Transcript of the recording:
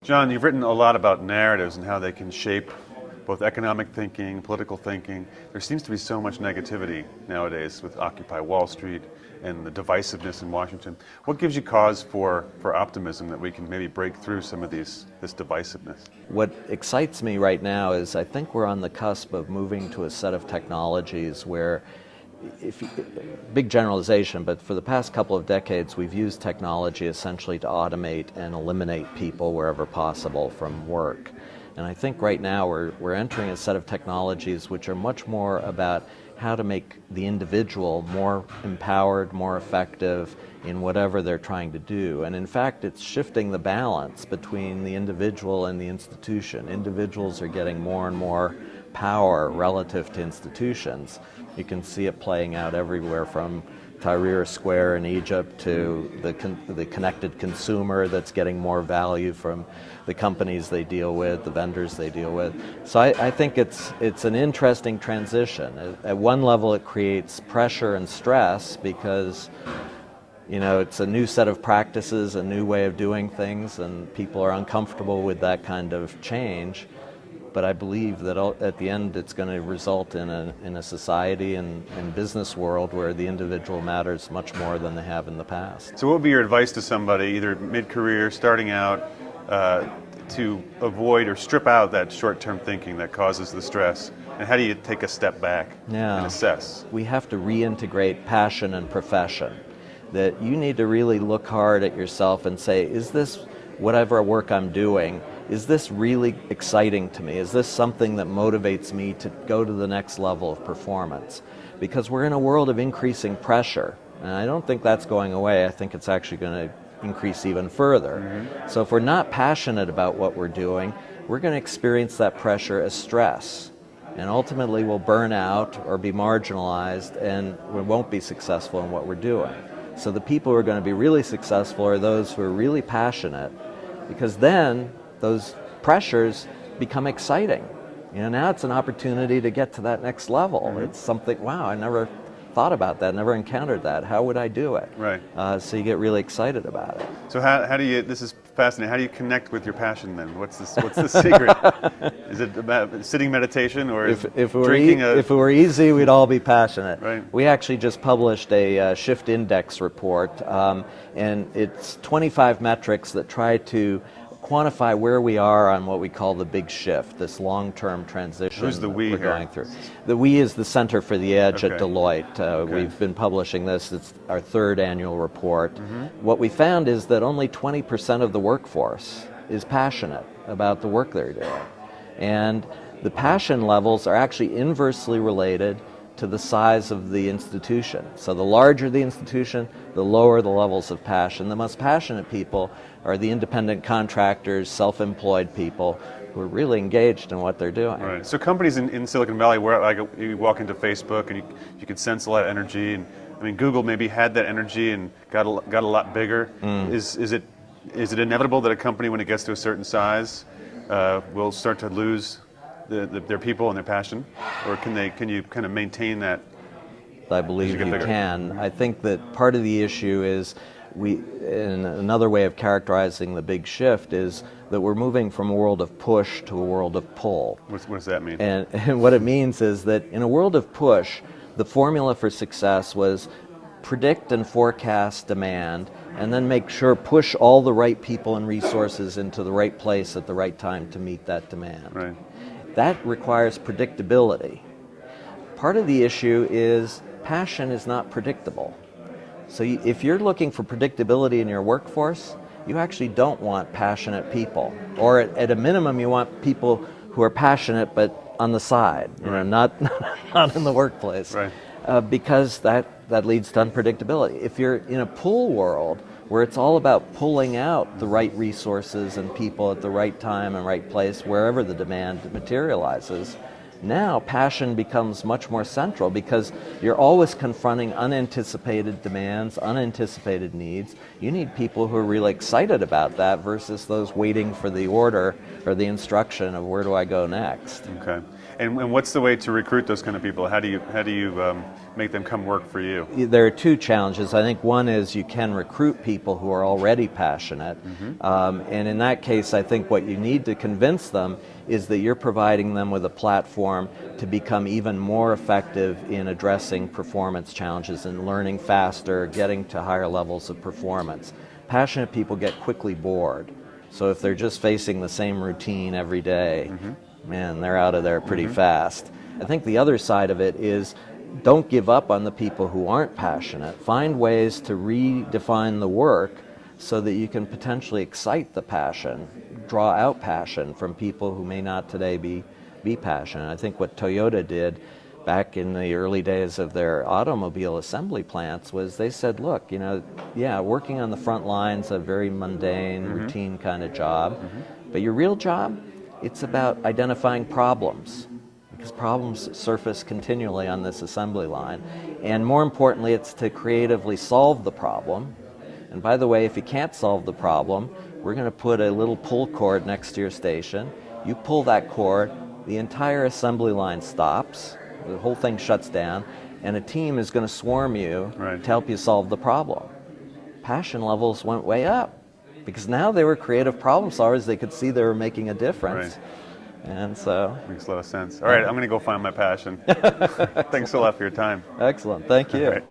John, you've written a lot about narratives and how they can shape both economic thinking, political thinking. There seems to be so much negativity nowadays with Occupy Wall Street and the divisiveness in Washington. What gives you cause for optimism that we can maybe break through some of this divisiveness? What excites me right now is I think we're on the cusp of moving to a set of technologies where, big generalization, but for the past couple of decades we've used technology essentially to automate and eliminate people wherever possible from work. And I think right now we're entering a set of technologies which are much more about how to make the individual more empowered, more effective in whatever they're trying to do. And in fact, it's shifting the balance between the individual and the institution. Individuals are getting more and more power relative to institutions. You can see it playing out everywhere from Tahrir Square in Egypt to the connected consumer that's getting more value from the companies they deal with, the vendors they deal with. So I think it's an interesting transition. At one level it creates pressure and stress because it's a new set of practices, a new way of doing things, and people are uncomfortable with that kind of change. But I believe that at the end it's going to result in a society and business world where the individual matters much more than they have in the past. So what would be your advice to somebody, either mid-career, starting out, to avoid or strip out that short-term thinking that causes the stress? And how do you take a step back and assess? We have to reintegrate passion and profession. That you need to really look hard at yourself and say, is this whatever work I'm doing, is this really exciting to me? Is this something that motivates me to go to the next level of performance? Because we're in a world of increasing pressure, and I don't think that's going away. I think it's actually going to increase even further. Mm-hmm. So if we're not passionate about what we're doing, we're going to experience that pressure as stress. And ultimately we'll burn out or be marginalized, and we won't be successful in what we're doing. So the people who are going to be really successful are those who are really passionate, because then those pressures become exciting. Now it's an opportunity to get to that next level. Mm-hmm. It's something, wow, I never thought about that, never encountered that. How would I do it? Right. So you get really excited about it. So how do you, this is fascinating, how do you connect with your passion then? What's the secret? Is it about sitting meditation or if it were easy, we'd all be passionate. Right. We actually just published a Shift Index report, and it's 25 metrics that try to quantify where we are on what we call the big shift, this long-term transition. Who's the we we're here? Going through. The we is the Center for the Edge at Deloitte. Okay. We've been publishing this. It's our third annual report. Mm-hmm. What we found is that only 20% of the workforce is passionate about the work they're doing. And the passion levels are actually inversely related to the size of the institution. So the larger the institution, the lower the levels of passion. The most passionate people are the independent contractors, self-employed people who are really engaged in what they're doing. Right. So companies in Silicon Valley, where you walk into Facebook and you can sense a lot of energy, and I mean Google maybe had that energy and got a lot bigger. Is it inevitable that a company, when it gets to a certain size, will start to lose their people and their passion, or can you kind of maintain that? I believe you can. I think that part of the issue is and another way of characterizing the big shift is that we're moving from a world of push to a world of pull. What does that mean? And what it means is that in a world of push, the formula for success was predict and forecast demand, and then make sure push all the right people and resources into the right place at the right time to meet that demand. Right. That requires predictability. Part of the issue is passion is not predictable. So if you're looking for predictability in your workforce, you actually don't want passionate people. Or at a minimum, you want people who are passionate but on the side, not in the workplace. Right. Because that leads to unpredictability. If you're in a pull world where it's all about pulling out the right resources and people at the right time and right place wherever the demand materializes, now passion becomes much more central because you're always confronting unanticipated demands, unanticipated needs. You need people who are really excited about that versus those waiting for the order or the instruction of where do I go next. Okay. And what's the way to recruit those kind of people? How do you make them come work for you? There are two challenges. I think one is you can recruit people who are already passionate. And in that case, I think what you need to convince them is that you're providing them with a platform to become even more effective in addressing performance challenges and learning faster, getting to higher levels of performance. Passionate people get quickly bored. So if they're just facing the same routine every day, man, they're out of there pretty fast. I think the other side of it is don't give up on the people who aren't passionate. Find ways to redefine the work so that you can potentially excite the passion, draw out passion from people who may not today be passionate. I think what Toyota did back in the early days of their automobile assembly plants was they said, look, working on the front line's a very mundane, routine kind of job, but your real job, it's about identifying problems, because problems surface continually on this assembly line. And more importantly, it's to creatively solve the problem. And by the way, if you can't solve the problem, we're going to put a little pull cord next to your station. You pull that cord, the entire assembly line stops, the whole thing shuts down, and a team is going to swarm you to help you solve the problem. Passion levels went way up, because now they were creative problem solvers. They could see they were making a difference. And so... Makes a lot of sense. All right, I'm going to go find my passion. Thanks a lot for your time. Excellent. Thank you.